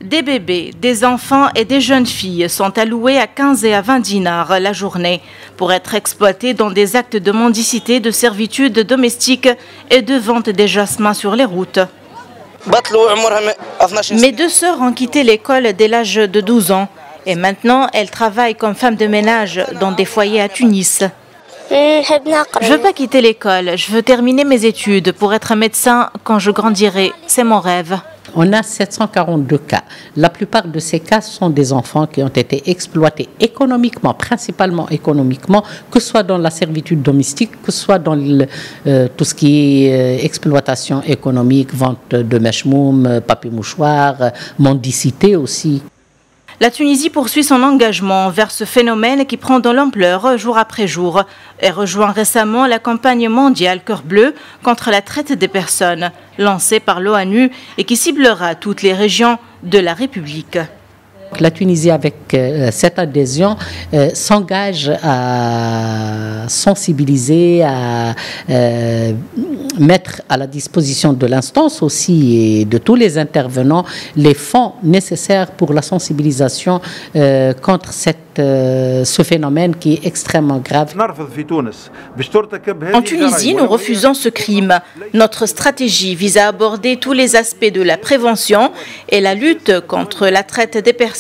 Des bébés, des enfants et des jeunes filles sont alloués à 15 et à 20 dinars la journée pour être exploités dans des actes de mendicité, de servitude domestique et de vente des jasmins sur les routes. Mes deux sœurs ont quitté l'école dès l'âge de 12 ans et maintenant elles travaillent comme femmes de ménage dans des foyers à Tunis. Je ne veux pas quitter l'école, je veux terminer mes études pour être médecin quand je grandirai, c'est mon rêve. On a 742 cas. La plupart de ces cas sont des enfants qui ont été exploités économiquement, principalement économiquement, que ce soit dans la servitude domestique, que ce soit dans tout ce qui est exploitation économique, vente de meshmoum, papier mouchoir, mendicité aussi. La Tunisie poursuit son engagement vers ce phénomène qui prend de l'ampleur jour après jour et rejoint récemment la campagne mondiale Cœur Bleu contre la traite des personnes, lancée par l'ONU et qui ciblera toutes les régions de la République. La Tunisie, avec cette adhésion, s'engage à sensibiliser, à mettre à la disposition de l'instance aussi et de tous les intervenants les fonds nécessaires pour la sensibilisation contre ce phénomène qui est extrêmement grave. En Tunisie, nous refusons ce crime. Notre stratégie vise à aborder tous les aspects de la prévention et la lutte contre la traite des personnes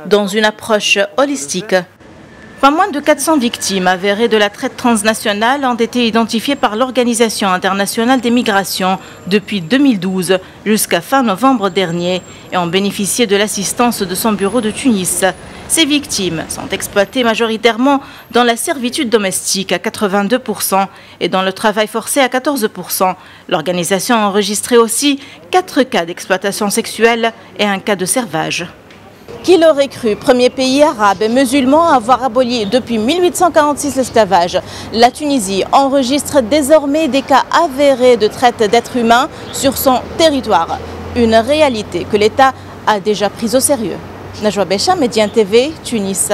dans une approche holistique. Pas moins de 400 victimes avérées de la traite transnationale ont été identifiées par l'Organisation internationale des migrations depuis 2012 jusqu'à fin novembre dernier et ont bénéficié de l'assistance de son bureau de Tunis. Ces victimes sont exploitées majoritairement dans la servitude domestique à 82% et dans le travail forcé à 14%. L'organisation a enregistré aussi 4 cas d'exploitation sexuelle et un cas de servage. Qui l'aurait cru, premier pays arabe et musulman à avoir aboli depuis 1846 l'esclavage. La Tunisie enregistre désormais des cas avérés de traite d'êtres humains sur son territoire. Une réalité que l'État a déjà prise au sérieux. Najwa Bécha, Médien TV, Tunis.